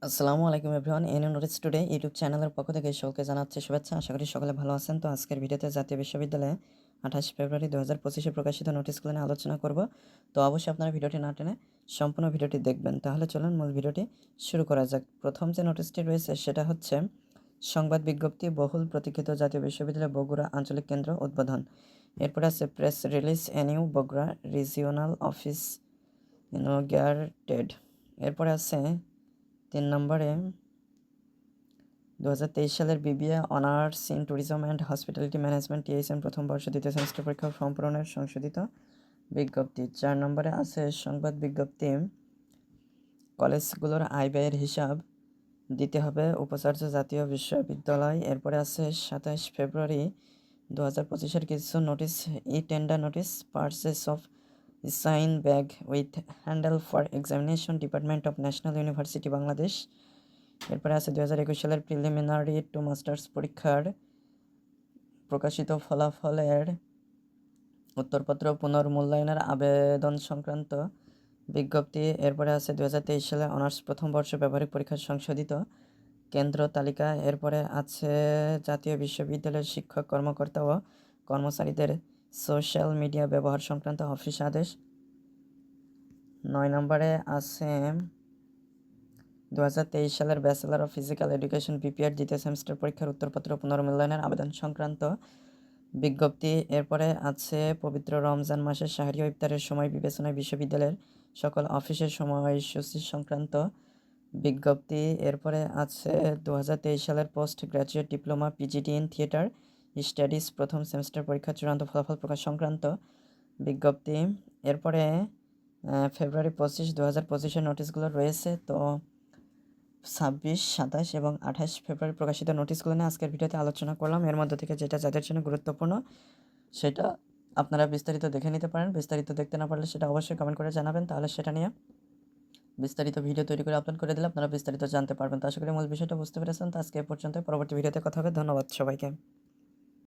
আসসালামু আলাইকুম everyone. NA notice today YouTube চ্যানেলের পক্ষ থেকে সকলকে জানাচ্ছি শুভেচ্ছা। আশা করি সকলে ভালো আছেন। তো আজকের ভিডিওতে জাতীয় বিশ্ববিদ্যালয়ে 28 ফেব্রুয়ারি 2025-এ প্রকাশিত নোটিশগুলো নিয়ে আলোচনা করব। তো অবশ্যই আপনারা ভিডিওটি না টেনে সম্পূর্ণ ভিডিওটি দেখবেন। তাহলে চলুন মূল ভিডিওটি শুরু করা যাক। প্রথম যে নোটিশটি রয়েছে সেটা হচ্ছে সংবাদ বিজ্ঞপ্তি বহুল প্রতীক্ষিত জাতীয় বিশ্ববিদ্যালয় বগুড়া আঞ্চলিক কেন্দ্র উদ্বোধন। এরপরে আছে press release NU Bogura regional office inaugurated. এরপরে আছে 3 নম্বরে 2023 সালের BBA honours in tourism and hospitality management TSM প্রথম বর্ষ দ্বিতীয় সেমিস্টার পরীক্ষা ফর্ম পূরণের সংশোধিত বিজ্ঞপ্তি। 4 নম্বরে আছে সংবাদ বিজ্ঞপ্তি কলেজগুলোর আয় ব্যয়ের হিসাব দিতে হবে উপাচার্য জাতীয় বিশ্ববিদ্যালয়। এরপরে আছে 27 ফেব্রুয়ারি 2025-এর কিছু notice E tender notice purchase of sign bag with handle for examination department of national university Bangladesh. এরপরে আছে 2021 সালের প্রিলিমিনারি টু মাস্টার্স পরীক্ষার প্রকাশিত ফলাফলের উত্তরপত্র পুনর্মূল্যায়নের আবেদন সংক্রান্ত বিজ্ঞপ্তি। এরপরে আছে 2023 সালে অনার্স প্রথম বর্ষ ব্যবহারিক পরীক্ষার সংশোধিত কেন্দ্র তালিকা। এরপরে আছে জাতীয় বিশ্ববিদ্যালয়ের শিক্ষক কর্মকর্তা ও কর্মচারীদের সোশ্যাল মিডিয়া ব্যবহার সংক্রান্ত অফিস আদেশ। 9 নম্বরে আছে 2023 সালের bachelor of physical education BPEd দ্বিতীয় সেমিস্টার পরীক্ষার উত্তরপত্র পুনর্মূল্যায়নের আবেদন সংক্রান্ত বিজ্ঞপ্তি। এরপরে আছে পবিত্র রমজান মাসের সাহরি ও ইফতারের সময় বিবেচনায় বিশ্ববিদ্যালয়ের সকল অফিসের সময়সূচি সংক্রান্ত বিজ্ঞপ্তি। এরপরে আছে 2023 সালের post graduate diploma PGT in theatre studies প্রথম সেমিস্টার পরীক্ষার চূড়ান্ত ফলাফল প্রকাশ সংক্রান্ত বিজ্ঞপ্তি। এরপরে ফেব্রুয়ারি 25, 2025-এর নোটিশগুলো রয়েছে। তো 26, 27 এবং 28 ফেব্রুয়ারি প্রকাশিত নোটিশগুলো নিয়ে আজকের ভিডিওতে আলোচনা করলাম। এর মধ্যে থেকে যেটা যাদের জন্য গুরুত্বপূর্ণ সেটা আপনারা বিস্তারিত দেখে নিতে পারেন। বিস্তারিত দেখতে না পারলে সেটা অবশ্যই কমেন্ট করে জানাবেন, তাহলে সেটা নিয়ে বিস্তারিত ভিডিও তৈরি করে আপলোড করে দিলে আপনারা বিস্তারিত জানতে পারবেন। তো আশা করি মূল বিষয়টা বুঝতে পেরেছেন। তো আজকে এ পর্যন্ত, পরবর্তী ভিডিওতে কথা হবে। ধন্যবাদ সবাইকে।